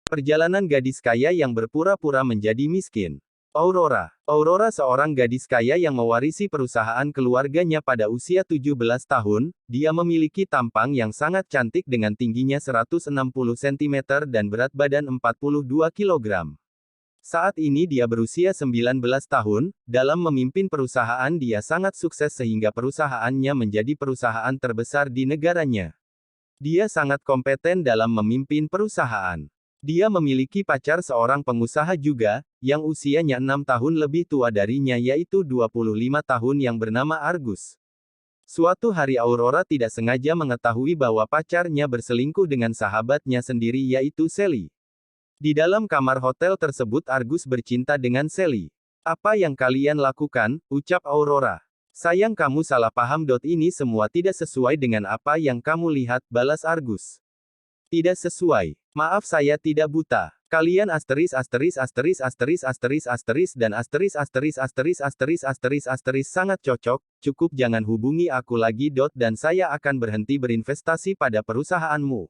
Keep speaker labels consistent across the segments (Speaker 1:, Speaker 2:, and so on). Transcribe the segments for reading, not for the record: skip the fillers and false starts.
Speaker 1: Perjalanan gadis kaya yang berpura-pura menjadi miskin. Aurora. Aurora seorang gadis kaya yang mewarisi perusahaan keluarganya pada usia 17 tahun, dia memiliki tampang yang sangat cantik dengan tingginya 160 cm dan berat badan 42 kg. Saat ini dia berusia 19 tahun, dalam memimpin perusahaan dia sangat sukses sehingga perusahaannya menjadi perusahaan terbesar di negaranya. Dia sangat kompeten dalam memimpin perusahaan. Dia memiliki pacar seorang pengusaha juga, yang usianya 6 tahun lebih tua darinya yaitu 25 tahun yang bernama Argus. Suatu hari Aurora tidak sengaja mengetahui bahwa pacarnya berselingkuh dengan sahabatnya sendiri yaitu Sally. Di dalam kamar hotel tersebut Argus bercinta dengan Sally. "Apa yang kalian lakukan?" ucap Aurora. "Sayang kamu salah paham. Ini semua tidak sesuai dengan apa yang kamu lihat," balas Argus. "Tidak sesuai. Maaf saya tidak buta. Kalian sangat cocok, cukup jangan hubungi aku lagi. Dan saya akan berhenti berinvestasi pada perusahaanmu.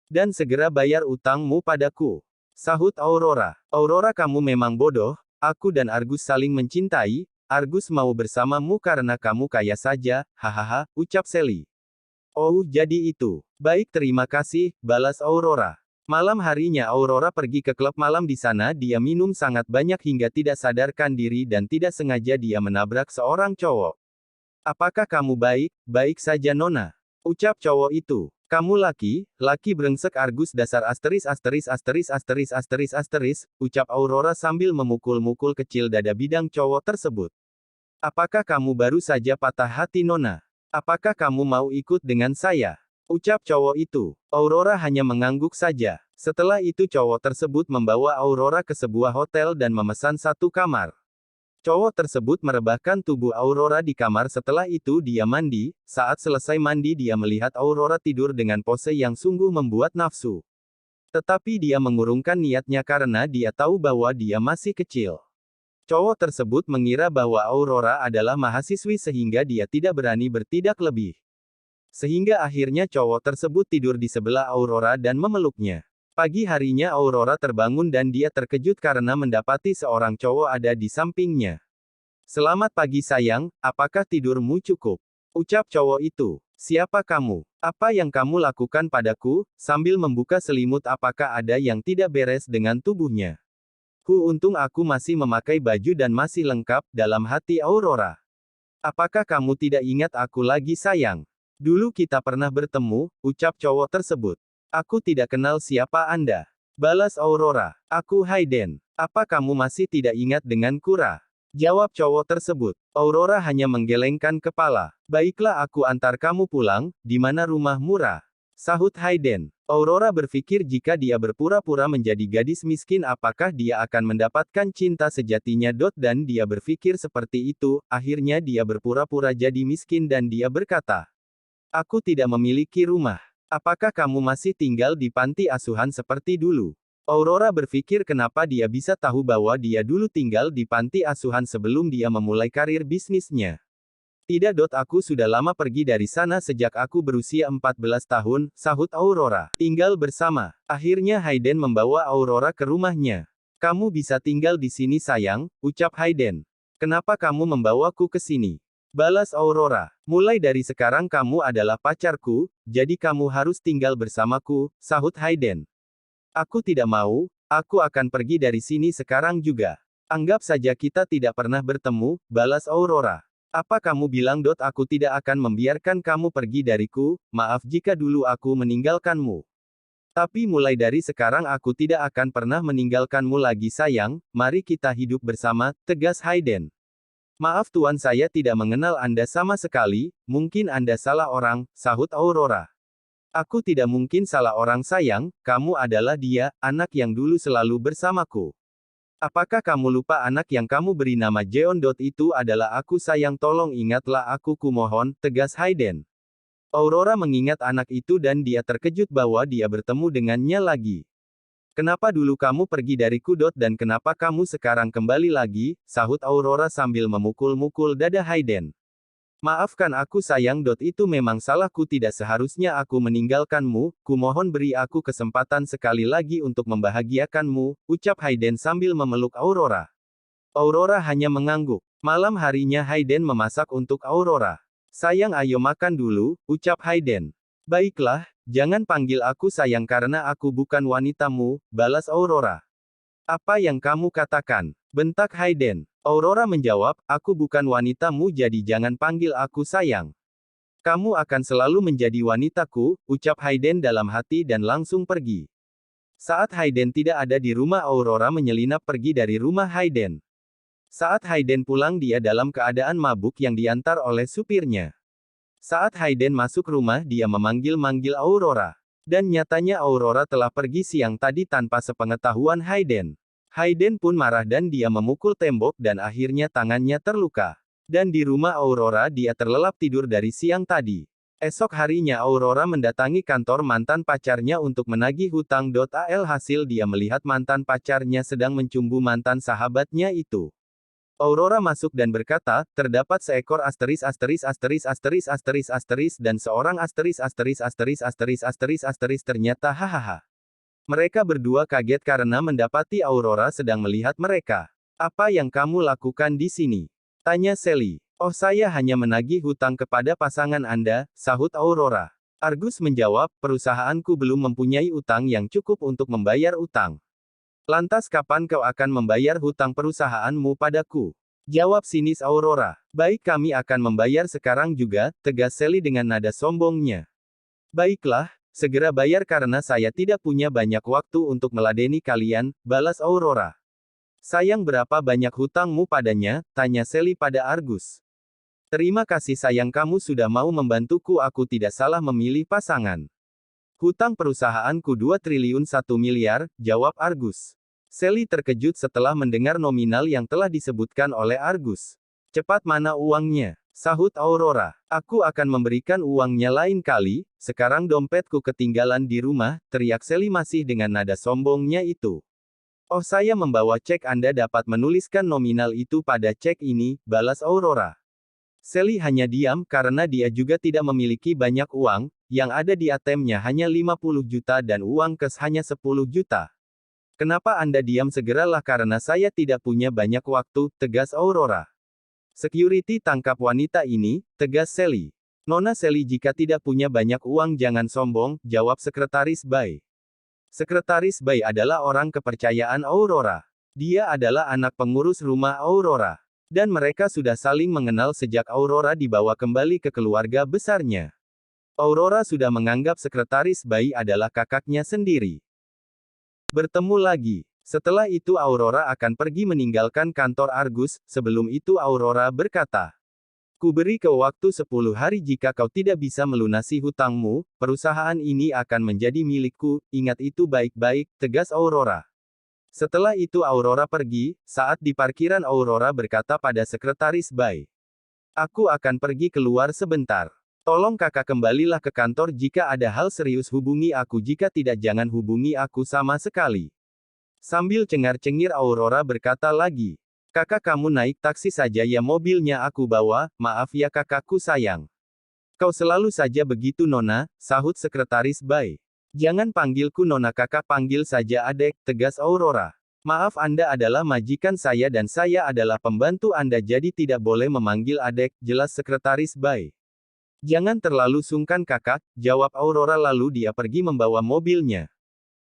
Speaker 1: Dan segera bayar utangmu padaku," sahut Aurora. "Aurora kamu memang bodoh, aku dan Argus saling mencintai, Argus mau bersamamu karena kamu kaya saja, hahaha," ucap Sally. "Oh jadi itu. Baik terima kasih," balas Aurora. Malam harinya Aurora pergi ke klub malam. Di sana dia minum sangat banyak hingga tidak sadarkan diri dan tidak sengaja dia menabrak seorang cowok. "Apakah kamu baik?" "Baik saja Nona," ucap cowok itu. "Kamu laki brengsek Argus dasar ucap Aurora sambil memukul-mukul kecil dada bidang cowok tersebut. "Apakah kamu baru saja patah hati Nona? Apakah kamu mau ikut dengan saya?" ucap cowok itu. Aurora hanya mengangguk saja. Setelah itu cowok tersebut membawa Aurora ke sebuah hotel dan memesan satu kamar. Cowok tersebut merebahkan tubuh Aurora di kamar. Setelah itu dia mandi. Saat selesai mandi dia melihat Aurora tidur dengan pose yang sungguh membuat nafsu. Tetapi dia mengurungkan niatnya karena dia tahu bahwa dia masih kecil. Cowok tersebut mengira bahwa Aurora adalah mahasiswi sehingga dia tidak berani bertindak lebih. Sehingga akhirnya cowok tersebut tidur di sebelah Aurora dan memeluknya. Pagi harinya Aurora terbangun dan dia terkejut karena mendapati seorang cowok ada di sampingnya. "Selamat pagi sayang, apakah tidurmu cukup?" ucap cowok itu. "Siapa kamu? Apa yang kamu lakukan padaku?" Sambil membuka selimut. "Apakah ada yang tidak beres dengan tubuhnya?" Untung aku masih memakai baju dan masih lengkap," dalam hati Aurora. "Apakah kamu tidak ingat aku lagi sayang? Dulu kita pernah bertemu," ucap cowok tersebut. "Aku tidak kenal siapa Anda," balas Aurora. "Aku Hayden. Apa kamu masih tidak ingat dengan Kura?" jawab cowok tersebut. Aurora hanya menggelengkan kepala. "Baiklah aku antar kamu pulang, di mana rumah Mura?" sahut Hayden. Aurora berpikir jika dia berpura-pura menjadi gadis miskin apakah dia akan mendapatkan cinta sejatinya. Dan dia berpikir seperti itu, akhirnya dia berpura-pura jadi miskin dan dia berkata, "Aku tidak memiliki rumah. Apakah kamu masih tinggal di panti asuhan seperti dulu?" Aurora berpikir kenapa dia bisa tahu bahwa dia dulu tinggal di panti asuhan sebelum dia memulai karir bisnisnya. "Tidak. Aku sudah lama pergi dari sana sejak aku berusia 14 tahun, sahut Aurora. "Tinggal bersama." Akhirnya Hayden membawa Aurora ke rumahnya. "Kamu bisa tinggal di sini sayang," ucap Hayden. "Kenapa kamu membawaku ke sini?" balas Aurora. "Mulai dari sekarang kamu adalah pacarku, jadi kamu harus tinggal bersamaku," sahut Hayden. "Aku tidak mau, aku akan pergi dari sini sekarang juga." "Anggap saja kita tidak pernah bertemu," balas Aurora. "Apa kamu bilang? Aku tidak akan membiarkan kamu pergi dariku, maaf jika dulu aku meninggalkanmu. Tapi mulai dari sekarang aku tidak akan pernah meninggalkanmu lagi sayang, mari kita hidup bersama," tegas Hayden. "Maaf tuan saya tidak mengenal Anda sama sekali, mungkin Anda salah orang," sahut Aurora. "Aku tidak mungkin salah orang sayang, kamu adalah dia, anak yang dulu selalu bersamaku. Apakah kamu lupa anak yang kamu beri nama Jeon? Itu adalah aku sayang tolong ingatlah aku kumohon," tegas Hayden. Aurora mengingat anak itu dan dia terkejut bahwa dia bertemu dengannya lagi. "Kenapa dulu kamu pergi dariku? Dan kenapa kamu sekarang kembali lagi?" sahut Aurora sambil memukul-mukul dada Hayden. Maafkan aku sayang. Itu memang salahku, tidak seharusnya aku meninggalkanmu, kumohon beri aku kesempatan sekali lagi untuk membahagiakanmu, ucap Hayden sambil memeluk Aurora. Aurora hanya mengangguk. Malam harinya Hayden memasak untuk Aurora. Sayang ayo makan dulu, ucap Hayden. Baiklah, jangan panggil aku sayang karena aku bukan wanitamu, balas Aurora. Apa yang kamu katakan? Bentak Hayden. Aurora menjawab, aku bukan wanitamu jadi jangan panggil aku sayang. Kamu akan selalu menjadi wanitaku, ucap Hayden dalam hati dan langsung pergi. Saat Hayden tidak ada di rumah, Aurora menyelinap pergi dari rumah Hayden. Saat Hayden pulang dia dalam keadaan mabuk yang diantar oleh supirnya. Saat Hayden masuk rumah dia memanggil-manggil Aurora. Dan nyatanya Aurora telah pergi siang tadi tanpa sepengetahuan Hayden. Hayden pun marah dan dia memukul tembok dan akhirnya tangannya terluka. Dan di rumah Aurora dia terlelap tidur dari siang tadi. Esok harinya Aurora mendatangi kantor mantan pacarnya untuk menagih hutang. Alhasil dia melihat mantan pacarnya sedang mencumbu mantan sahabatnya itu. Aurora masuk dan berkata, terdapat seekor asteris dan seorang asteris ternyata hahaha. Mereka berdua kaget karena mendapati Aurora sedang melihat mereka. Apa yang kamu lakukan di sini? Tanya Sally. Oh saya hanya menagih hutang kepada pasangan Anda, sahut Aurora. Argus menjawab, perusahaanku belum mempunyai utang yang cukup untuk membayar utang. Lantas kapan kau akan membayar hutang perusahaanmu padaku? Jawab sinis Aurora. Baik kami akan membayar sekarang juga, tegas Sally dengan nada sombongnya. Baiklah, segera bayar karena saya tidak punya banyak waktu untuk meladeni kalian, balas Aurora. Sayang berapa banyak hutangmu padanya, tanya Sally pada Argus. Terima kasih sayang kamu sudah mau membantuku, aku tidak salah memilih pasangan. Hutang perusahaanku 2 triliun 1 miliar, jawab Argus. Sally terkejut setelah mendengar nominal yang telah disebutkan oleh Argus. Cepat mana uangnya? Sahut Aurora. Aku akan memberikan uangnya lain kali, sekarang dompetku ketinggalan di rumah, teriak Sally masih dengan nada sombongnya itu. Oh saya membawa cek Anda dapat menuliskan nominal itu pada cek ini, balas Aurora. Sally hanya diam karena dia juga tidak memiliki banyak uang, yang ada di ATM-nya hanya 50 juta dan uang kes hanya 10 juta. Kenapa Anda diam? Segeralah karena saya tidak punya banyak waktu, tegas Aurora. Security tangkap wanita ini, tegas Sally. Nona Sally jika tidak punya banyak uang jangan sombong, jawab Sekretaris Bay. Sekretaris Bay adalah orang kepercayaan Aurora. Dia adalah anak pengurus rumah Aurora. Dan mereka sudah saling mengenal sejak Aurora dibawa kembali ke keluarga besarnya. Aurora sudah menganggap Sekretaris Bay adalah kakaknya sendiri. Bertemu lagi. Setelah itu Aurora akan pergi meninggalkan kantor Argus, sebelum itu Aurora berkata. Ku beri kau waktu 10 hari jika kau tidak bisa melunasi hutangmu, perusahaan ini akan menjadi milikku, ingat itu baik-baik, tegas Aurora. Setelah itu Aurora pergi, saat di parkiran Aurora berkata pada Sekretaris Bay. Aku akan pergi keluar sebentar. Tolong kakak kembalilah ke kantor jika ada hal serius hubungi aku jika tidak jangan hubungi aku sama sekali. Sambil cengar-cengir Aurora berkata lagi. Kakak kamu naik taksi saja ya mobilnya aku bawa, maaf ya kakakku sayang. Kau selalu saja begitu Nona, sahut Sekretaris Bay. Jangan panggilku Nona kakak panggil saja adek, tegas Aurora. Maaf Anda adalah majikan saya dan saya adalah pembantu Anda jadi tidak boleh memanggil adek, jelas Sekretaris Bay. Jangan terlalu sungkan kakak, jawab Aurora lalu dia pergi membawa mobilnya.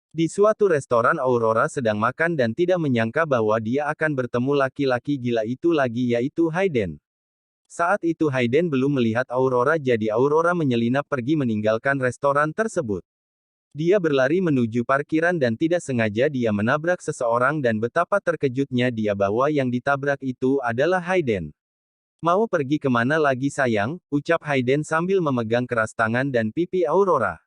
Speaker 1: Di suatu restoran Aurora sedang makan dan tidak menyangka bahwa dia akan bertemu laki-laki gila itu lagi yaitu Hayden. Saat itu Hayden belum melihat Aurora jadi Aurora menyelinap pergi meninggalkan restoran tersebut. Dia berlari menuju parkiran dan tidak sengaja dia menabrak seseorang dan betapa terkejutnya dia bahwa yang ditabrak itu adalah Hayden. Mau pergi kemana lagi sayang, ucap Hayden sambil memegang keras tangan dan pipi Aurora.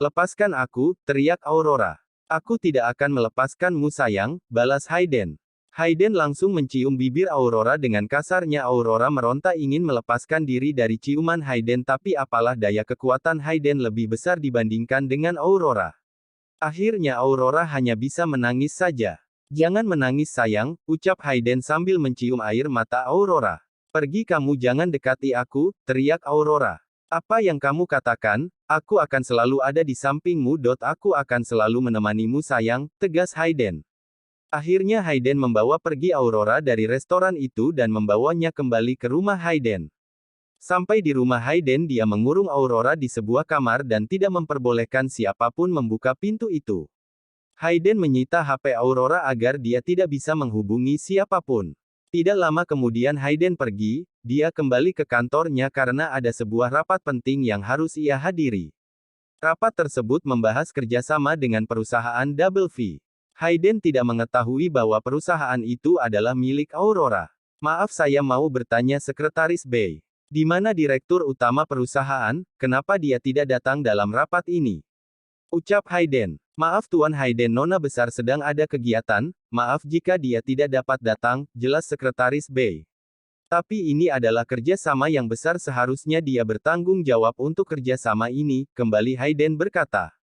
Speaker 1: Lepaskan aku, teriak Aurora. Aku tidak akan melepaskanmu sayang, balas Hayden. Hayden langsung mencium bibir Aurora dengan kasarnya Aurora meronta ingin melepaskan diri dari ciuman Hayden tapi apalah daya kekuatan Hayden lebih besar dibandingkan dengan Aurora. Akhirnya Aurora hanya bisa menangis saja. Jangan menangis sayang, ucap Hayden sambil mencium air mata Aurora. Pergi kamu jangan dekati aku, teriak Aurora. Apa yang kamu katakan, aku akan selalu ada di sampingmu. Aku akan selalu menemanimu sayang, tegas Hayden. Akhirnya Hayden membawa pergi Aurora dari restoran itu dan membawanya kembali ke rumah Hayden. Sampai di rumah Hayden dia mengurung Aurora di sebuah kamar dan tidak memperbolehkan siapapun membuka pintu itu. Hayden menyita HP Aurora agar dia tidak bisa menghubungi siapapun. Tidak lama kemudian Hayden pergi, dia kembali ke kantornya karena ada sebuah rapat penting yang harus ia hadiri. Rapat tersebut membahas kerjasama dengan perusahaan Double V. Hayden tidak mengetahui bahwa perusahaan itu adalah milik Aurora. Maaf saya mau bertanya Sekretaris Bay. Di mana Direktur Utama perusahaan, kenapa dia tidak datang dalam rapat ini? Ucap Hayden. Maaf Tuan Hayden Nona Besar sedang ada kegiatan, maaf jika dia tidak dapat datang, jelas Sekretaris Bay. Tapi ini adalah kerjasama yang besar seharusnya dia bertanggung jawab untuk kerjasama ini, kembali Hayden berkata.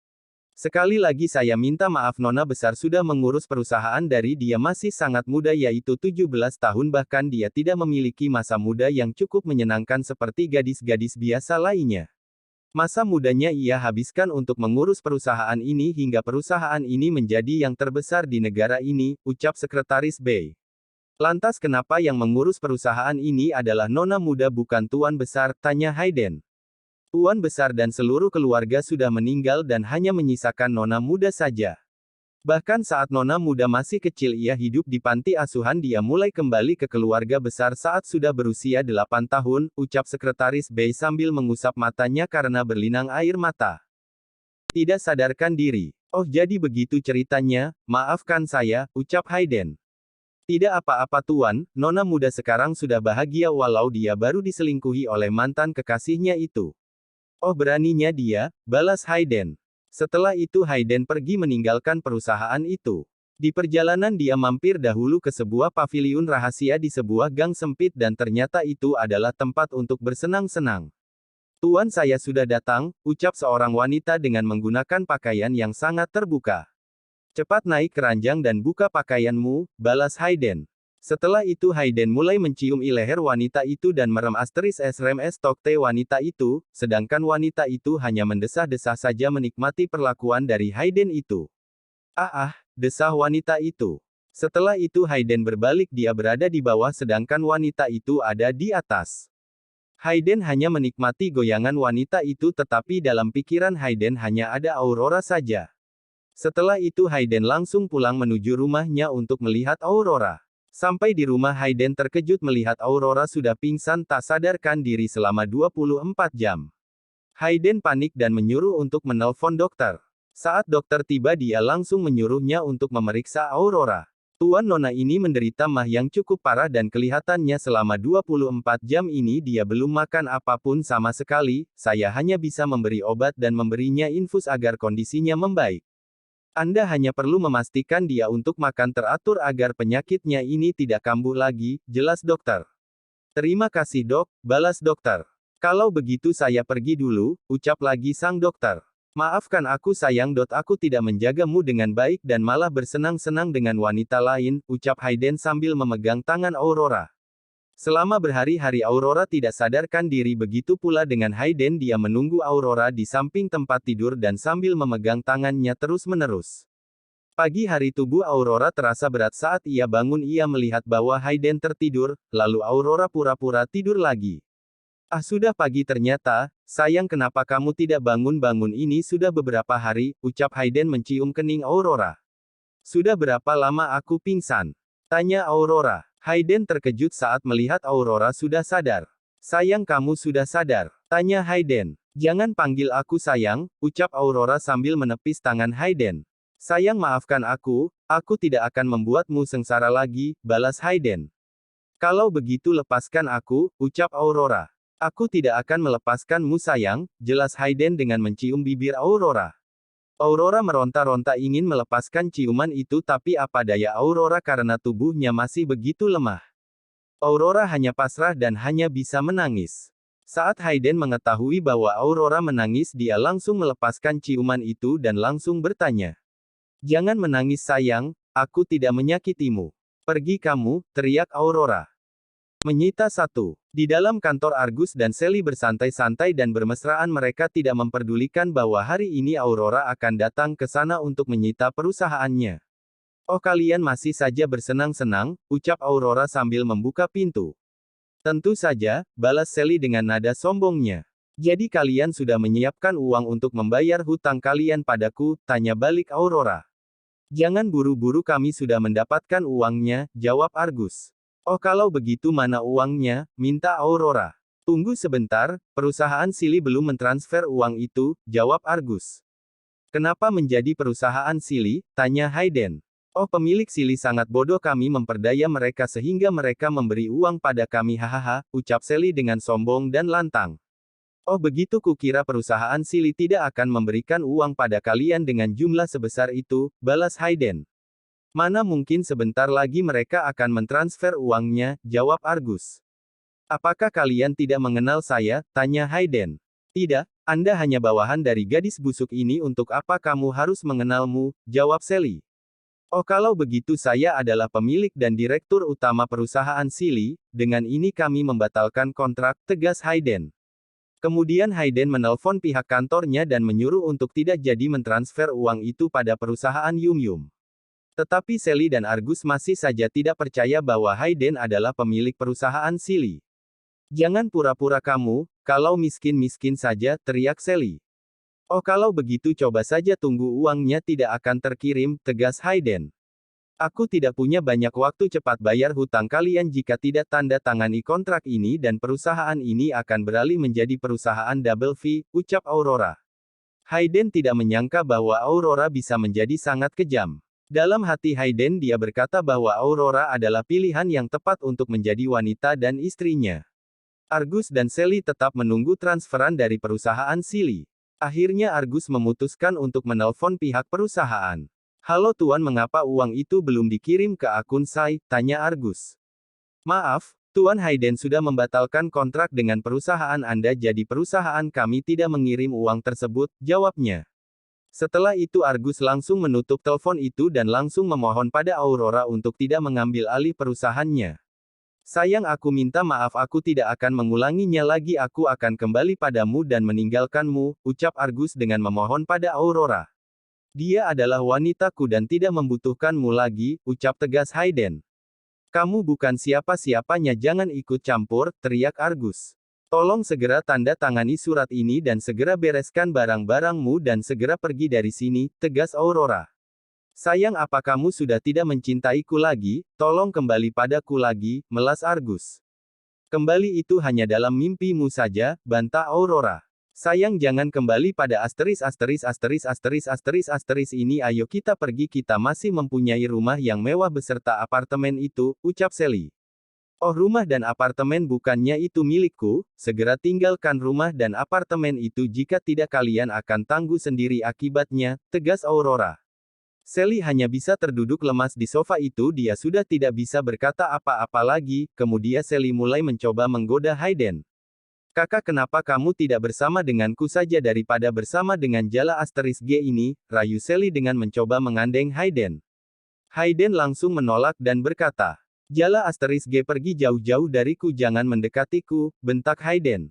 Speaker 1: Sekali lagi saya minta maaf Nona Besar sudah mengurus perusahaan dari dia masih sangat muda yaitu 17 tahun bahkan dia tidak memiliki masa muda yang cukup menyenangkan seperti gadis-gadis biasa lainnya. Masa mudanya ia habiskan untuk mengurus perusahaan ini hingga perusahaan ini menjadi yang terbesar di negara ini, ucap Sekretaris Bay. Lantas kenapa yang mengurus perusahaan ini adalah Nona muda bukan Tuan Besar, tanya Hayden. Tuan Besar dan seluruh keluarga sudah meninggal dan hanya menyisakan Nona muda saja. Bahkan saat Nona muda masih kecil ia hidup di panti asuhan dia mulai kembali ke keluarga besar saat sudah berusia 8 tahun, ucap Sekretaris Bay sambil mengusap matanya karena berlinang air mata. Tidak sadarkan diri. Oh jadi begitu ceritanya, maafkan saya, ucap Hayden. Tidak apa-apa Tuan, Nona muda sekarang sudah bahagia walau dia baru diselingkuhi oleh mantan kekasihnya itu. Oh beraninya dia, balas Hayden. Setelah itu Hayden pergi meninggalkan perusahaan itu. Di perjalanan dia mampir dahulu ke sebuah paviliun rahasia di sebuah gang sempit dan ternyata itu adalah tempat untuk bersenang-senang. Tuan saya sudah datang, ucap seorang wanita dengan menggunakan pakaian yang sangat terbuka. Cepat naik keranjang dan buka pakaianmu, balas Hayden. Setelah itu Hayden mulai mencium leher wanita itu dan merem *SREM*T wanita itu, sedangkan wanita itu hanya mendesah-desah saja menikmati perlakuan dari Hayden itu. Desah wanita itu. Setelah itu Hayden berbalik dia berada di bawah sedangkan wanita itu ada di atas. Hayden hanya menikmati goyangan wanita itu tetapi dalam pikiran Hayden hanya ada Aurora saja. Setelah itu Hayden langsung pulang menuju rumahnya untuk melihat Aurora. Sampai di rumah Hayden terkejut melihat Aurora sudah pingsan tak sadarkan diri selama 24 jam. Hayden panik dan menyuruh untuk menelpon dokter. Saat dokter tiba dia langsung menyuruhnya untuk memeriksa Aurora. Tuan Nona ini menderita mah yang cukup parah dan kelihatannya selama 24 jam ini dia belum makan apapun sama sekali, saya hanya bisa memberi obat dan memberinya infus agar kondisinya membaik. Anda hanya perlu memastikan dia untuk makan teratur agar penyakitnya ini tidak kambuh lagi, jelas dokter. Terima kasih dok, balas dokter. Kalau begitu saya pergi dulu, ucap lagi sang dokter. Maafkan aku sayang aku tidak menjagamu dengan baik dan malah bersenang-senang dengan wanita lain, ucap Hayden sambil memegang tangan Aurora. Selama berhari-hari Aurora tidak sadarkan diri begitu pula dengan Hayden dia menunggu Aurora di samping tempat tidur dan sambil memegang tangannya terus-menerus. Pagi hari tubuh Aurora terasa berat saat ia bangun ia melihat bahwa Hayden tertidur, lalu Aurora pura-pura tidur lagi. Sudah pagi ternyata, sayang kenapa kamu tidak bangun-bangun ini sudah beberapa hari, ucap Hayden mencium kening Aurora. Sudah berapa lama aku pingsan? Tanya Aurora. Hayden terkejut saat melihat Aurora sudah sadar. Sayang kamu sudah sadar? Tanya Hayden. Jangan panggil aku sayang, ucap Aurora sambil menepis tangan Hayden. Sayang maafkan aku tidak akan membuatmu sengsara lagi, balas Hayden. Kalau begitu lepaskan aku, ucap Aurora. Aku tidak akan melepaskanmu sayang, jelas Hayden dengan mencium bibir Aurora. Aurora meronta-ronta ingin melepaskan ciuman itu tapi apa daya Aurora karena tubuhnya masih begitu lemah. Aurora hanya pasrah dan hanya bisa menangis. Saat Hayden mengetahui bahwa Aurora menangis dia langsung melepaskan ciuman itu dan langsung bertanya. Jangan menangis sayang, aku tidak menyakitimu. Pergi kamu, teriak Aurora. Menyita 1. Di dalam kantor Argus dan Sally bersantai-santai dan bermesraan, mereka tidak memperdulikan bahwa hari ini Aurora akan datang ke sana untuk menyita perusahaannya. Oh, kalian masih saja bersenang-senang, ucap Aurora sambil membuka pintu. Tentu saja, balas Sally dengan nada sombongnya. Jadi kalian sudah menyiapkan uang untuk membayar hutang kalian padaku, tanya balik Aurora. Jangan buru-buru, kami sudah mendapatkan uangnya, jawab Argus. Oh, kalau begitu mana uangnya, minta Aurora. Tunggu sebentar, perusahaan Silly belum mentransfer uang itu, jawab Argus. Kenapa menjadi perusahaan Silly, tanya Hayden. Oh, pemilik Silly sangat bodoh, kami memperdaya mereka sehingga mereka memberi uang pada kami, hahaha, ucap Sally dengan sombong dan lantang. Oh, begitu, kukira perusahaan Silly tidak akan memberikan uang pada kalian dengan jumlah sebesar itu, balas Hayden. Mana mungkin, sebentar lagi mereka akan mentransfer uangnya, jawab Argus. Apakah kalian tidak mengenal saya, tanya Hayden. Tidak, Anda hanya bawahan dari gadis busuk ini, untuk apa kamu harus mengenalmu, jawab Sally. Oh, kalau begitu saya adalah pemilik dan direktur utama perusahaan Silly, dengan ini kami membatalkan kontrak, tegas Hayden. Kemudian Hayden menelpon pihak kantornya dan menyuruh untuk tidak jadi mentransfer uang itu pada perusahaan Yum Yum. Tetapi Sally dan Argus masih saja tidak percaya bahwa Hayden adalah pemilik perusahaan Silly. Jangan pura-pura kamu, kalau miskin-miskin saja, teriak Sally. Oh, kalau begitu coba saja tunggu, uangnya tidak akan terkirim, tegas Hayden. Aku tidak punya banyak waktu, cepat bayar hutang kalian jika tidak tanda tangani kontrak ini dan perusahaan ini akan beralih menjadi perusahaan Double V, ucap Aurora. Hayden tidak menyangka bahwa Aurora bisa menjadi sangat kejam. Dalam hati Hayden, dia berkata bahwa Aurora adalah pilihan yang tepat untuk menjadi wanita dan istrinya. Argus dan Sally tetap menunggu transferan dari perusahaan Silly. Akhirnya Argus memutuskan untuk menelpon pihak perusahaan. Halo Tuan, mengapa uang itu belum dikirim ke akun saya, tanya Argus. Maaf, Tuan, Hayden sudah membatalkan kontrak dengan perusahaan Anda, jadi perusahaan kami tidak mengirim uang tersebut, jawabnya. Setelah itu Argus langsung menutup telepon itu dan langsung memohon pada Aurora untuk tidak mengambil alih perusahaannya. Sayang, aku minta maaf, aku tidak akan mengulanginya lagi, aku akan kembali padamu dan meninggalkanmu, ucap Argus dengan memohon pada Aurora. Dia adalah wanitaku dan tidak membutuhkanmu lagi, ucap tegas Hayden. Kamu bukan siapa-siapanya, jangan ikut campur, teriak Argus. Tolong segera tanda tangani surat ini dan segera bereskan barang-barangmu dan segera pergi dari sini, tegas Aurora. Sayang, apa kamu sudah tidak mencintaiku lagi? Tolong kembali padaku lagi, melas Argus. Kembali itu hanya dalam mimpimu saja, bantah Aurora. Sayang, jangan kembali pada ini, ayo kita pergi, kita masih mempunyai rumah yang mewah beserta apartemen itu, ucap Sally. Oh, rumah dan apartemen bukannya itu milikku, segera tinggalkan rumah dan apartemen itu, jika tidak kalian akan tangguh sendiri akibatnya, tegas Aurora. Sally hanya bisa terduduk lemas di sofa itu, dia sudah tidak bisa berkata apa-apa lagi, kemudian Sally mulai mencoba menggoda Hayden. Kakak, kenapa kamu tidak bersama denganku saja daripada bersama dengan jala *G ini, rayu Sally dengan mencoba mengandeng Hayden. Hayden langsung menolak dan berkata, jala *G pergi jauh-jauh dariku, jangan mendekatiku, bentak Hayden.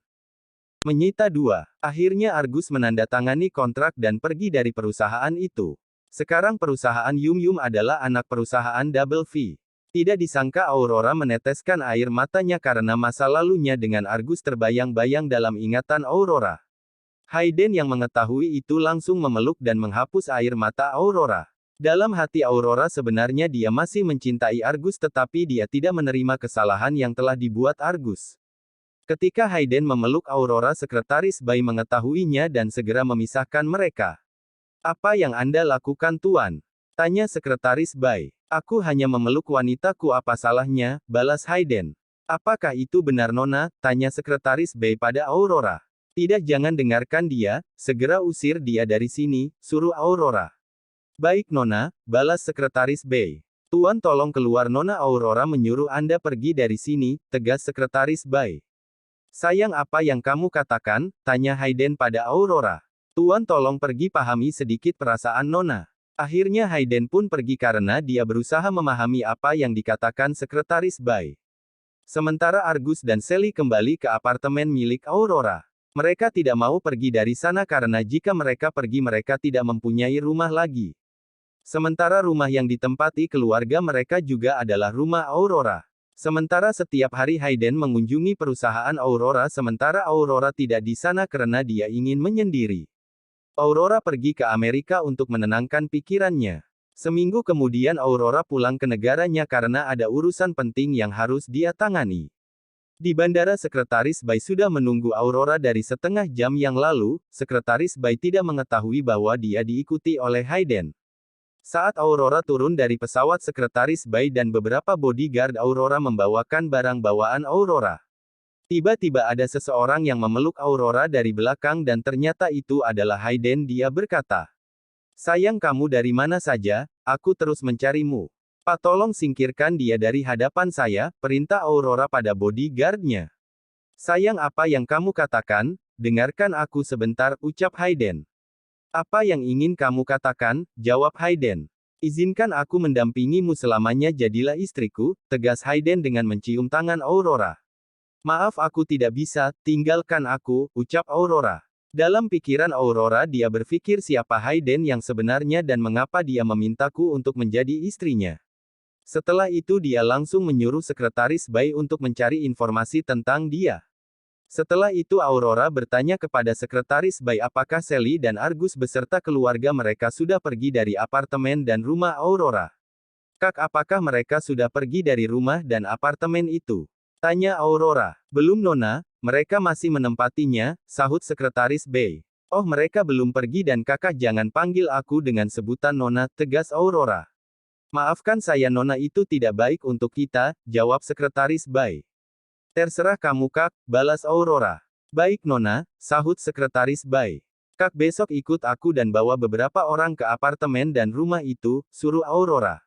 Speaker 1: Menyita 2. Akhirnya Argus menandatangani kontrak dan pergi dari perusahaan itu. Sekarang perusahaan Yum Yum adalah anak perusahaan Double V. Tidak disangka Aurora meneteskan air matanya karena masa lalunya dengan Argus terbayang-bayang dalam ingatan Aurora. Hayden yang mengetahui itu langsung memeluk dan menghapus air mata Aurora. Dalam hati Aurora sebenarnya dia masih mencintai Argus, tetapi dia tidak menerima kesalahan yang telah dibuat Argus. Ketika Hayden memeluk Aurora, sekretaris Bai mengetahuinya dan segera memisahkan mereka. Apa yang Anda lakukan, Tuan? Tanya sekretaris Bai. Aku hanya memeluk wanitaku, apa salahnya, balas Hayden. Apakah itu benar, Nona? Tanya sekretaris Bai pada Aurora. Tidak, jangan dengarkan dia, segera usir dia dari sini, suruh Aurora. Baik Nona, balas sekretaris Bai. Tuan, tolong keluar, Nona. Aurora menyuruh Anda pergi dari sini, tegas sekretaris Bai. Sayang, apa yang kamu katakan? Tanya Hayden pada Aurora. Tuan, tolong pergi, pahami sedikit perasaan Nona. Akhirnya Hayden pun pergi karena dia berusaha memahami apa yang dikatakan sekretaris Bai. Sementara Argus dan Sally kembali ke apartemen milik Aurora. Mereka tidak mau pergi dari sana karena jika mereka pergi mereka tidak mempunyai rumah lagi. Sementara rumah yang ditempati keluarga mereka juga adalah rumah Aurora. Sementara setiap hari Hayden mengunjungi perusahaan Aurora sementara Aurora tidak di sana karena dia ingin menyendiri. Aurora pergi ke Amerika untuk menenangkan pikirannya. Seminggu kemudian Aurora pulang ke negaranya karena ada urusan penting yang harus dia tangani. Di bandara Sekretaris Bai sudah menunggu Aurora dari setengah jam yang lalu, Sekretaris Bai tidak mengetahui bahwa dia diikuti oleh Hayden. Saat Aurora turun dari pesawat Sekretaris Bai dan beberapa bodyguard Aurora membawakan barang bawaan Aurora. Tiba-tiba ada seseorang yang memeluk Aurora dari belakang dan ternyata itu adalah Hayden. Dia berkata, "Sayang, kamu dari mana saja? Aku terus mencarimu. Pak, tolong singkirkan dia dari hadapan saya," perintah Aurora pada bodyguardnya. "Sayang, apa yang kamu katakan? Dengarkan aku sebentar," ucap Hayden. "Apa yang ingin kamu katakan?" jawab Hayden. "Izinkan aku mendampingimu selamanya, jadilah istriku," tegas Hayden dengan mencium tangan Aurora. "Maaf, aku tidak bisa, tinggalkan aku," ucap Aurora. Dalam pikiran Aurora dia berpikir siapa Hayden yang sebenarnya dan mengapa dia memintaku untuk menjadi istrinya. Setelah itu dia langsung menyuruh Sekretaris Bai untuk mencari informasi tentang dia. Setelah itu Aurora bertanya kepada Sekretaris Bai apakah Sally dan Argus beserta keluarga mereka sudah pergi dari apartemen dan rumah Aurora. "Kak, apakah mereka sudah pergi dari rumah dan apartemen itu?" tanya Aurora. "Belum Nona, mereka masih menempatinya," sahut Sekretaris Bai. "Oh, mereka belum pergi dan kakak jangan panggil aku dengan sebutan Nona," tegas Aurora. "Maafkan saya Nona, itu tidak baik untuk kita," jawab Sekretaris Bai. "Terserah kamu Kak," balas Aurora. "Baik Nona," sahut Sekretaris Bai. "Kak, besok ikut aku dan bawa beberapa orang ke apartemen dan rumah itu," suruh Aurora.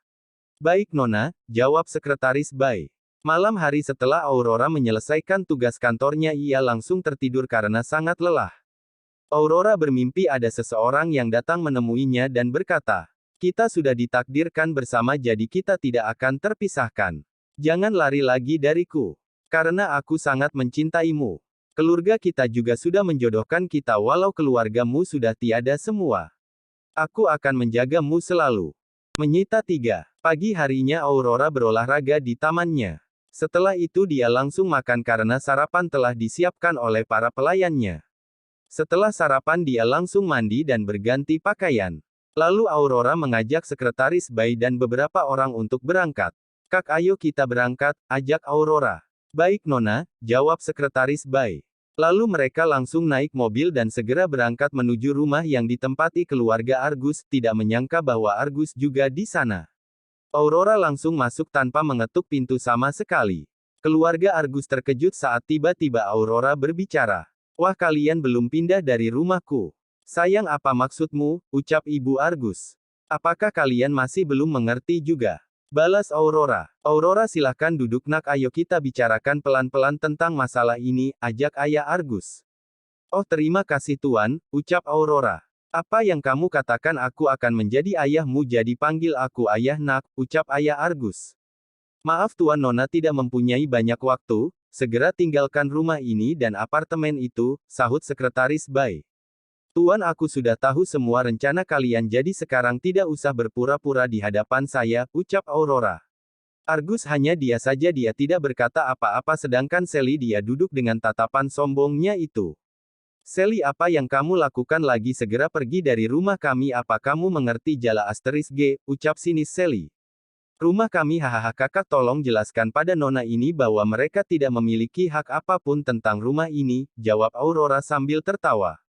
Speaker 1: "Baik Nona," jawab Sekretaris Bai. Malam hari setelah Aurora menyelesaikan tugas kantornya ia langsung tertidur karena sangat lelah. Aurora bermimpi ada seseorang yang datang menemuinya dan berkata, "Kita sudah ditakdirkan bersama jadi kita tidak akan terpisahkan. Jangan lari lagi dariku. Karena aku sangat mencintaimu. Keluarga kita juga sudah menjodohkan kita walau keluargamu sudah tiada semua. Aku akan menjagamu selalu." Menyita 3. Pagi harinya Aurora berolahraga di tamannya. Setelah itu dia langsung makan karena sarapan telah disiapkan oleh para pelayannya. Setelah sarapan dia langsung mandi dan berganti pakaian. Lalu Aurora mengajak Sekretaris Bai dan beberapa orang untuk berangkat. "Kak, ayo kita berangkat," ajak Aurora. "Baik Nona," jawab Sekretaris Bai. Lalu mereka langsung naik mobil dan segera berangkat menuju rumah yang ditempati keluarga Argus, tidak menyangka bahwa Argus juga di sana. Aurora langsung masuk tanpa mengetuk pintu sama sekali. Keluarga Argus terkejut saat tiba-tiba Aurora berbicara. "Wah, kalian belum pindah dari rumahku. Sayang, apa maksudmu?" ucap Ibu Argus. "Apakah kalian masih belum mengerti juga?" balas Aurora. "Aurora, silahkan duduk nak, ayo kita bicarakan pelan-pelan tentang masalah ini," ajak ayah Argus. "Oh, terima kasih Tuan," ucap Aurora. "Apa yang kamu katakan, aku akan menjadi ayahmu, jadi panggil aku ayah nak," ucap ayah Argus. "Maaf Tuan, Nona tidak mempunyai banyak waktu, segera tinggalkan rumah ini dan apartemen itu," sahut Sekretaris Bai. "Tuan, aku sudah tahu semua rencana kalian, jadi sekarang tidak usah berpura-pura di hadapan saya," ucap Aurora. Argus hanya dia saja, dia tidak berkata apa-apa sedangkan Sally dia duduk dengan tatapan sombongnya itu. "Sally, apa yang kamu lakukan lagi? Segera pergi dari rumah kami, apa kamu mengerti jala asterisk G, ucap sinis Sally. "Rumah kami, hahaha kakak, tolong jelaskan pada Nona ini bahwa mereka tidak memiliki hak apapun tentang rumah ini," jawab Aurora sambil tertawa.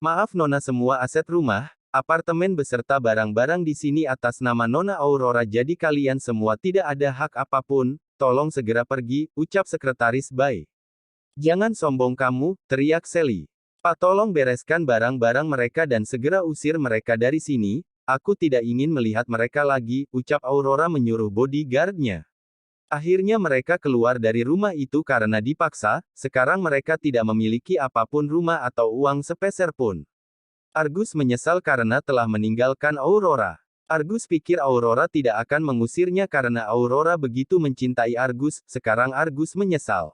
Speaker 1: "Maaf Nona, semua aset rumah, apartemen beserta barang-barang di sini atas nama Nona Aurora, jadi kalian semua tidak ada hak apapun, tolong segera pergi," ucap Sekretaris Bai. "Jangan sombong kamu," teriak Sally. "Pak, tolong bereskan barang-barang mereka dan segera usir mereka dari sini, aku tidak ingin melihat mereka lagi," ucap Aurora menyuruh bodyguardnya. Akhirnya mereka keluar dari rumah itu karena dipaksa, sekarang mereka tidak memiliki apapun, rumah atau uang sepeser pun. Argus menyesal karena telah meninggalkan Aurora. Argus pikir Aurora tidak akan mengusirnya karena Aurora begitu mencintai Argus, sekarang Argus menyesal.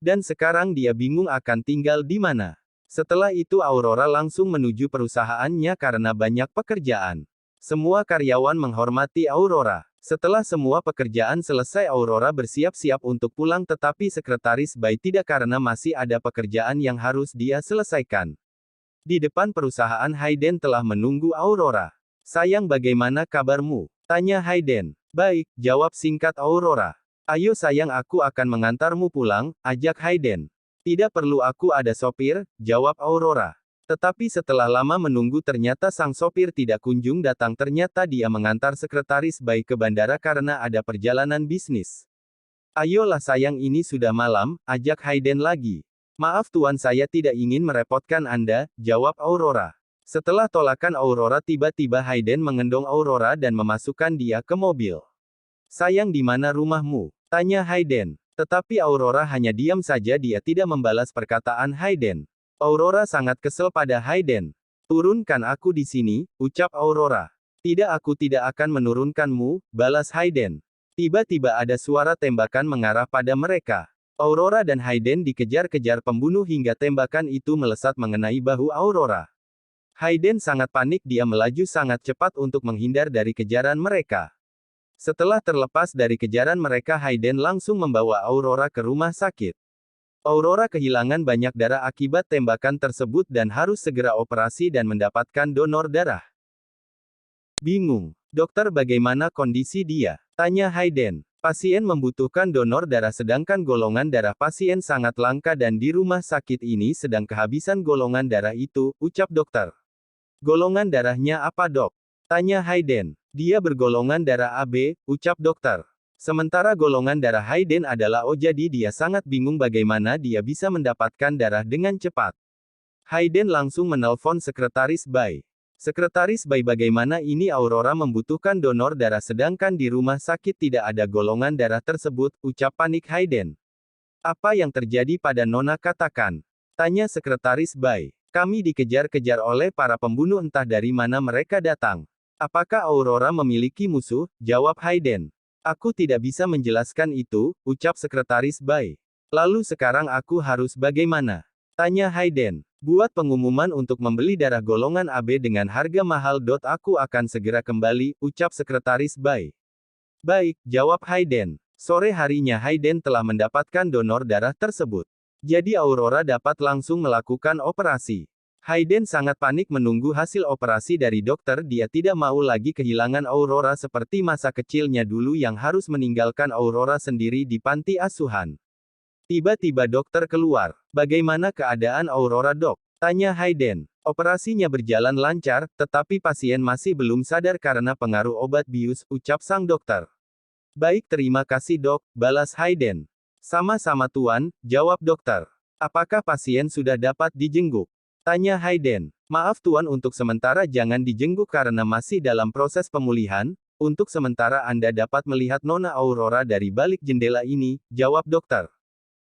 Speaker 1: Dan sekarang dia bingung akan tinggal di mana. Setelah itu Aurora langsung menuju perusahaannya karena banyak pekerjaan. Semua karyawan menghormati Aurora. Setelah semua pekerjaan selesai Aurora bersiap-siap untuk pulang tetapi sekretaris Bai tidak karena masih ada pekerjaan yang harus dia selesaikan. Di depan perusahaan Hayden telah menunggu Aurora. Sayang bagaimana kabarmu? Tanya Hayden. Baik, jawab singkat Aurora. Ayo sayang aku akan mengantarmu pulang, ajak Hayden. Tidak perlu aku ada sopir, jawab Aurora. Tetapi setelah lama menunggu ternyata sang sopir tidak kunjung datang ternyata dia mengantar sekretaris Bai ke bandara karena ada perjalanan bisnis. Ayolah sayang ini sudah malam, ajak Hayden lagi. Maaf tuan saya tidak ingin merepotkan Anda, jawab Aurora. Setelah tolakan Aurora tiba-tiba Hayden mengendong Aurora dan memasukkan dia ke mobil. Sayang di mana rumahmu? Tanya Hayden. Tetapi Aurora hanya diam saja dia tidak membalas perkataan Hayden. Aurora sangat kesal pada Hayden. Turunkan aku di sini, ucap Aurora. Tidak aku tidak akan menurunkanmu, balas Hayden. Tiba-tiba ada suara tembakan mengarah pada mereka. Aurora dan Hayden dikejar-kejar pembunuh hingga tembakan itu melesat mengenai bahu Aurora. Hayden sangat panik dia melaju sangat cepat untuk menghindar dari kejaran mereka. Setelah terlepas dari kejaran mereka Hayden langsung membawa Aurora ke rumah sakit. Aurora kehilangan banyak darah akibat tembakan tersebut dan harus segera operasi dan mendapatkan donor darah. Bingung. Dokter bagaimana kondisi dia? Tanya Hayden. Pasien membutuhkan donor darah sedangkan golongan darah pasien sangat langka dan di rumah sakit ini sedang kehabisan golongan darah itu, ucap dokter. Golongan darahnya apa dok? Tanya Hayden. Dia bergolongan darah AB, ucap dokter. Sementara golongan darah Hayden adalah O jadi dia sangat bingung bagaimana dia bisa mendapatkan darah dengan cepat. Hayden langsung menelpon sekretaris Bai. Sekretaris Bai bagaimana ini Aurora membutuhkan donor darah sedangkan di rumah sakit tidak ada golongan darah tersebut, ucap panik Hayden. Apa yang terjadi pada Nona katakan? Tanya sekretaris Bai. Kami dikejar-kejar oleh para pembunuh entah dari mana mereka datang. Apakah Aurora memiliki musuh? Jawab Hayden. Aku tidak bisa menjelaskan itu, ucap sekretaris Bai. Lalu sekarang aku harus bagaimana? Tanya Hayden. Buat pengumuman untuk membeli darah golongan AB dengan harga mahal. Aku akan segera kembali, ucap sekretaris Bai. Baik, jawab Hayden. Sore harinya Hayden telah mendapatkan donor darah tersebut. Jadi Aurora dapat langsung melakukan operasi. Hayden sangat panik menunggu hasil operasi dari dokter dia tidak mau lagi kehilangan Aurora seperti masa kecilnya dulu yang harus meninggalkan Aurora sendiri di panti asuhan. Tiba-tiba dokter keluar. Bagaimana keadaan Aurora dok? Tanya Hayden. Operasinya berjalan lancar, tetapi pasien masih belum sadar karena pengaruh obat bius, ucap sang dokter. Baik terima kasih dok, balas Hayden. Sama-sama tuan, jawab dokter. Apakah pasien sudah dapat dijenguk? Tanya Hayden. Maaf tuan untuk sementara jangan dijenguk karena masih dalam proses pemulihan, untuk sementara Anda dapat melihat Nona Aurora dari balik jendela ini, jawab dokter.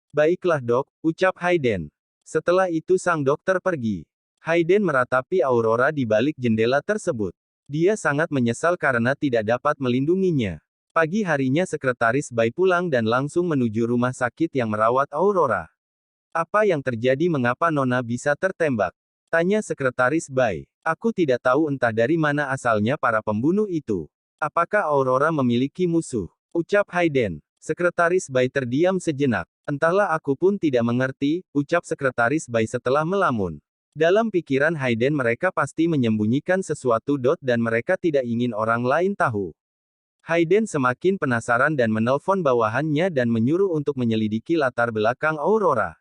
Speaker 1: Baiklah dok, ucap Hayden. Setelah itu sang dokter pergi. Hayden meratapi Aurora di balik jendela tersebut. Dia sangat menyesal karena tidak dapat melindunginya. Pagi harinya sekretaris Bai pulang dan langsung menuju rumah sakit yang merawat Aurora. Apa yang terjadi mengapa Nona bisa tertembak? Tanya sekretaris Bai. Aku tidak tahu entah dari mana asalnya para pembunuh itu. Apakah Aurora memiliki musuh? Ucap Hayden. Sekretaris Bai terdiam sejenak. Entahlah aku pun tidak mengerti, ucap sekretaris Bai setelah melamun. Dalam pikiran Hayden mereka pasti menyembunyikan sesuatu dan mereka tidak ingin orang lain tahu. Hayden semakin penasaran dan menelpon bawahannya dan menyuruh untuk menyelidiki latar belakang Aurora.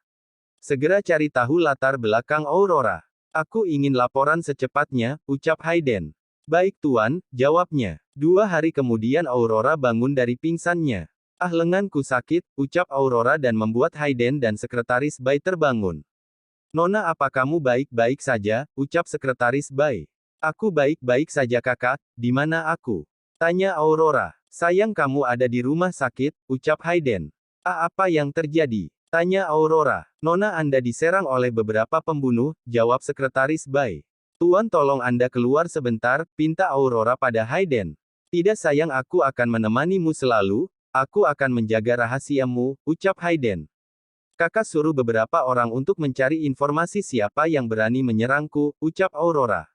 Speaker 1: Segera cari tahu latar belakang Aurora. Aku ingin laporan secepatnya, ucap Hayden. Baik tuan, jawabnya. 2 hari kemudian Aurora bangun dari pingsannya. Ah lenganku sakit, ucap Aurora dan membuat Hayden dan sekretaris Bai terbangun. Nona apa kamu baik-baik saja, ucap sekretaris Bai. Aku baik-baik saja kakak, di mana aku? Tanya Aurora. Sayang kamu ada di rumah sakit, ucap Hayden. Ah apa yang terjadi? Tanya Aurora. Nona Anda diserang oleh beberapa pembunuh, jawab sekretaris Bai. Tuan tolong Anda keluar sebentar, pinta Aurora pada Hayden. Tidak sayang aku akan menemanimu selalu, aku akan menjaga rahasiamu, ucap Hayden. Kakak suruh beberapa orang untuk mencari informasi siapa yang berani menyerangku, ucap Aurora.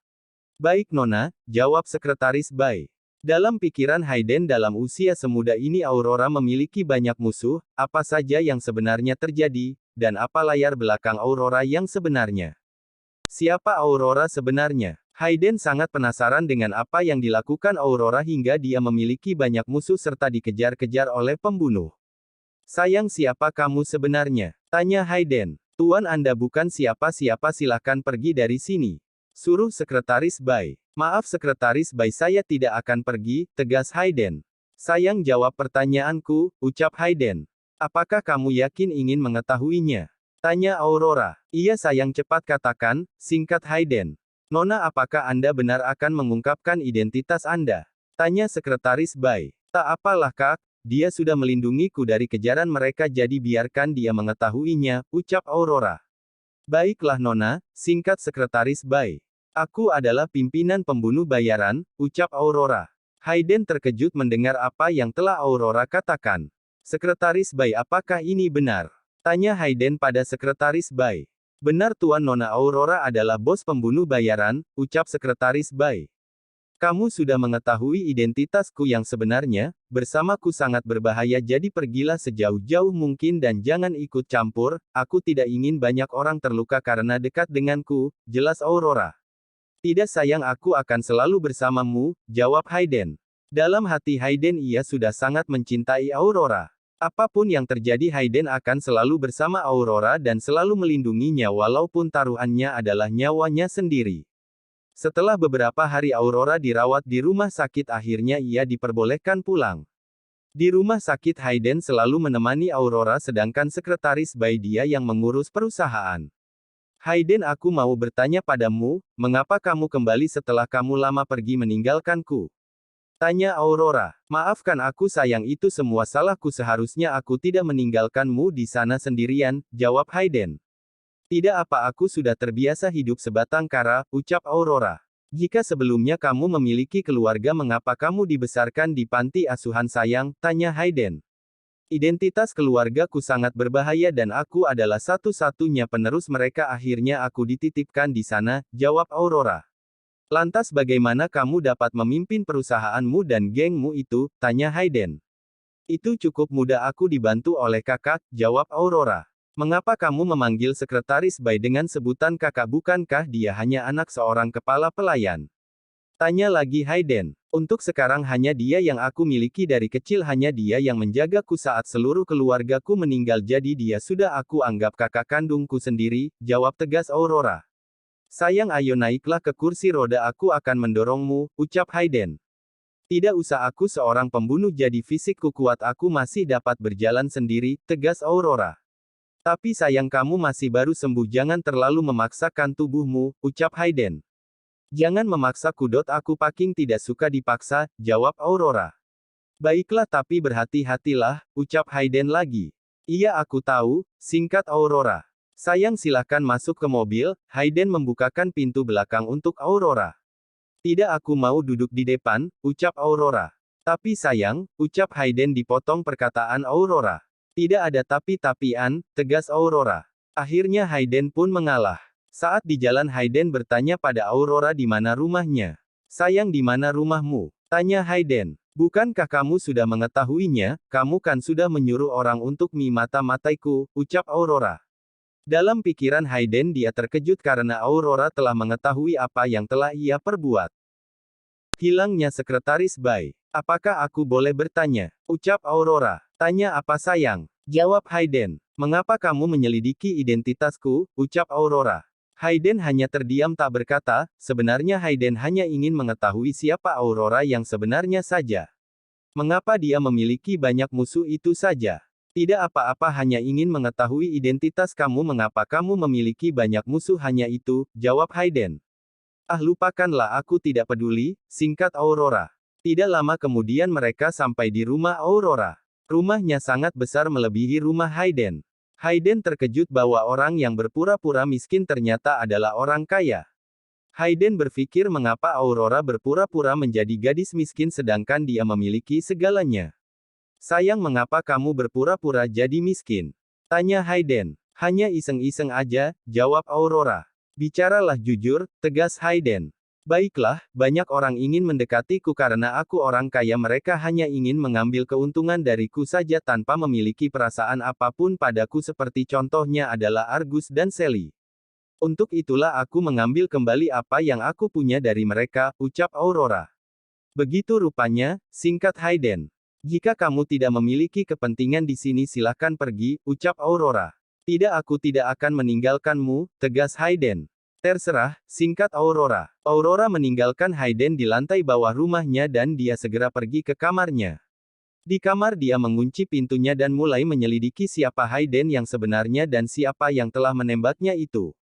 Speaker 1: Baik Nona, jawab Sekretaris Bai. Dalam pikiran Hayden dalam usia semuda ini Aurora memiliki banyak musuh, apa saja yang sebenarnya terjadi, dan apa layar belakang Aurora yang sebenarnya. Siapa Aurora sebenarnya? Hayden sangat penasaran dengan apa yang dilakukan Aurora hingga dia memiliki banyak musuh serta dikejar-kejar oleh pembunuh. Sayang siapa kamu sebenarnya? Tanya Hayden. Tuan Anda bukan siapa-siapa silakan pergi dari sini. Suruh Sekretaris Bai. Maaf Sekretaris Bai saya tidak akan pergi, tegas Hayden. Sayang jawab pertanyaanku, ucap Hayden. Apakah kamu yakin ingin mengetahuinya? Tanya Aurora. Iya sayang cepat katakan, singkat Hayden. Nona apakah Anda benar akan mengungkapkan identitas Anda? Tanya Sekretaris Bai. Tak apalah kak, dia sudah melindungiku dari kejaran mereka jadi biarkan dia mengetahuinya, ucap Aurora. Baiklah Nona, singkat Sekretaris Bai. Aku adalah pimpinan pembunuh bayaran, ucap Aurora. Hayden terkejut mendengar apa yang telah Aurora katakan. Sekretaris Bai apakah ini benar? Tanya Hayden pada Sekretaris Bai. Benar Tuan Nona Aurora adalah bos pembunuh bayaran, ucap Sekretaris Bai. Kamu sudah mengetahui identitasku yang sebenarnya, bersamaku sangat berbahaya jadi pergilah sejauh-jauh mungkin dan jangan ikut campur, aku tidak ingin banyak orang terluka karena dekat denganku, jelas Aurora. Tidak sayang aku akan selalu bersamamu, jawab Hayden. Dalam hati Hayden ia sudah sangat mencintai Aurora. Apapun yang terjadi Hayden akan selalu bersama Aurora dan selalu melindunginya walaupun taruhannya adalah nyawanya sendiri. Setelah beberapa hari Aurora dirawat di rumah sakit akhirnya ia diperbolehkan pulang. Di rumah sakit Hayden selalu menemani Aurora sedangkan Sekretaris Bai dia yang mengurus perusahaan. Hayden aku mau bertanya padamu, mengapa kamu kembali setelah kamu lama pergi meninggalkanku? Tanya Aurora. Maafkan aku sayang itu semua salahku seharusnya aku tidak meninggalkanmu di sana sendirian, jawab Hayden. Tidak apa aku sudah terbiasa hidup sebatang kara, ucap Aurora. Jika sebelumnya kamu memiliki keluarga mengapa kamu dibesarkan di panti asuhan sayang, tanya Hayden. Identitas keluargaku sangat berbahaya dan aku adalah satu-satunya penerus mereka akhirnya aku dititipkan di sana, jawab Aurora. Lantas bagaimana kamu dapat memimpin perusahaanmu dan gengmu itu, tanya Hayden. Itu cukup mudah aku dibantu oleh kakak, jawab Aurora. Mengapa kamu memanggil Sekretaris Bai dengan sebutan kakak bukankah dia hanya anak seorang kepala pelayan? Tanya lagi Hayden. Untuk sekarang hanya dia yang aku miliki dari kecil hanya dia yang menjagaku saat seluruh keluargaku meninggal jadi dia sudah aku anggap kakak kandungku sendiri, jawab tegas Aurora. Sayang ayo naiklah ke kursi roda aku akan mendorongmu, ucap Hayden. Tidak usah aku seorang pembunuh jadi fisikku kuat aku masih dapat berjalan sendiri, tegas Aurora. Tapi sayang kamu masih baru sembuh jangan terlalu memaksakan tubuhmu, ucap Hayden. Jangan memaksa kudot aku paking tidak suka dipaksa, jawab Aurora. Baiklah tapi berhati-hatilah, ucap Hayden lagi. Iya aku tahu, singkat Aurora. Sayang silahkan masuk ke mobil, Hayden membukakan pintu belakang untuk Aurora. Tidak aku mau duduk di depan, ucap Aurora. Tapi sayang, ucap Hayden dipotong perkataan Aurora. Tidak ada tapi-tapian, tegas Aurora. Akhirnya Hayden pun mengalah. Saat di jalan Hayden bertanya pada Aurora di mana rumahnya. Sayang di mana rumahmu? Tanya Hayden. Bukankah kamu sudah mengetahuinya, kamu kan sudah menyuruh orang untuk mata-mataiku, ucap Aurora. Dalam pikiran Hayden dia terkejut karena Aurora telah mengetahui apa yang telah ia perbuat. Hilangnya Sekretaris Bai. Apakah aku boleh bertanya? Ucap Aurora. Tanya apa sayang? Jawab Hayden. Mengapa kamu menyelidiki identitasku? Ucap Aurora. Hayden hanya terdiam tak berkata, sebenarnya Hayden hanya ingin mengetahui siapa Aurora yang sebenarnya saja. Mengapa dia memiliki banyak musuh itu saja? Tidak apa-apa hanya ingin mengetahui identitas kamu mengapa kamu memiliki banyak musuh hanya itu, jawab Hayden. Ah lupakanlah aku tidak peduli, singkat Aurora. Tidak lama kemudian mereka sampai di rumah Aurora. Rumahnya sangat besar melebihi rumah Hayden. Hayden terkejut bahwa orang yang berpura-pura miskin ternyata adalah orang kaya. Hayden berpikir mengapa Aurora berpura-pura menjadi gadis miskin sedangkan dia memiliki segalanya. Sayang, mengapa kamu berpura-pura jadi miskin? Tanya Hayden. Hanya iseng-iseng aja, jawab Aurora. Bicaralah jujur, tegas Hayden. Baiklah, banyak orang ingin mendekatiku karena aku orang kaya. Mereka hanya ingin mengambil keuntungan dariku saja tanpa memiliki perasaan apapun padaku, seperti contohnya adalah Argus dan Sally. Untuk itulah aku mengambil kembali apa yang aku punya dari mereka, ucap Aurora. Begitu rupanya, singkat Hayden. Jika kamu tidak memiliki kepentingan di sini silahkan pergi, ucap Aurora. Tidak, aku tidak akan meninggalkanmu, tegas Hayden. Terserah, singkat Aurora. Aurora meninggalkan Hayden di lantai bawah rumahnya dan dia segera pergi ke kamarnya. Di kamar dia mengunci pintunya dan mulai menyelidiki siapa Hayden yang sebenarnya dan siapa yang telah menembaknya itu.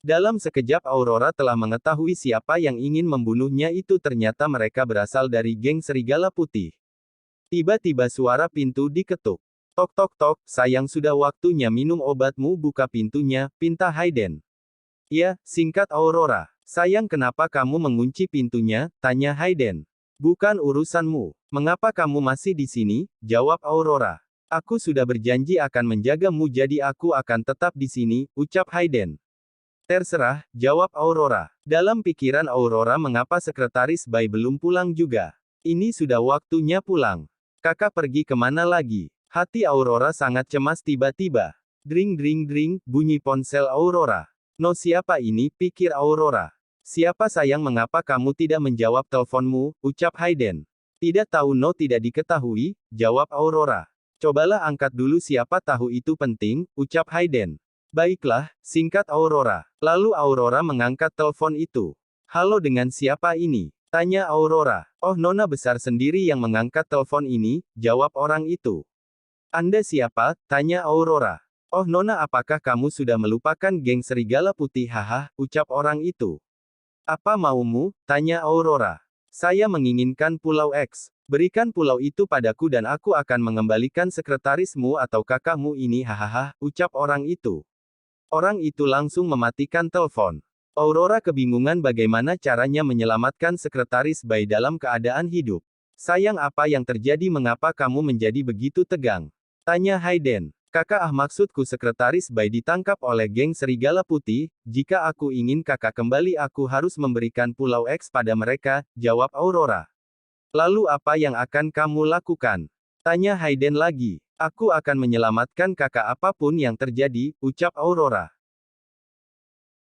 Speaker 1: Dalam sekejap Aurora telah mengetahui siapa yang ingin membunuhnya itu, ternyata mereka berasal dari geng Serigala Putih. Tiba-tiba suara pintu diketuk. Tok tok tok, sayang sudah waktunya minum obatmu, buka pintunya, pinta Hayden. Ya, singkat Aurora. Sayang, kenapa kamu mengunci pintunya, tanya Hayden. Bukan urusanmu. Mengapa kamu masih di sini, jawab Aurora. Aku sudah berjanji akan menjagamu jadi aku akan tetap di sini, ucap Hayden. Terserah, jawab Aurora. Dalam pikiran Aurora, mengapa sekretaris Bai belum pulang juga? Ini sudah waktunya pulang. Kakak pergi kemana lagi? Hati Aurora sangat cemas. Tiba-tiba. Dring dring dring, bunyi ponsel Aurora. No, siapa ini, pikir Aurora. Siapa sayang, mengapa kamu tidak menjawab teleponmu, ucap Hayden. Tidak tahu, no, tidak diketahui, jawab Aurora. Cobalah angkat dulu, siapa tahu itu penting, ucap Hayden. Baiklah, singkat Aurora. Lalu Aurora mengangkat telepon itu. Halo, dengan siapa ini? Tanya Aurora. Oh, nona besar sendiri yang mengangkat telepon ini, jawab orang itu. Anda siapa? Tanya Aurora. Oh nona, apakah kamu sudah melupakan geng Serigala Putih? Haha, ucap orang itu. Apa maumu? Tanya Aurora. Saya menginginkan Pulau X. Berikan pulau itu padaku dan aku akan mengembalikan sekretarismu atau kakakmu ini. Hahaha, ucap orang itu. Orang itu langsung mematikan telepon. Aurora kebingungan bagaimana caranya menyelamatkan sekretaris Bai dalam keadaan hidup. Sayang, apa yang terjadi? Mengapa kamu menjadi begitu tegang? Tanya Hayden. Kakak, maksudku sekretaris Bai ditangkap oleh geng Serigala Putih. Jika aku ingin kakak kembali, aku harus memberikan Pulau X pada mereka, jawab Aurora. Lalu apa yang akan kamu lakukan? Tanya Hayden lagi. Aku akan menyelamatkan kakak apapun yang terjadi, ucap Aurora.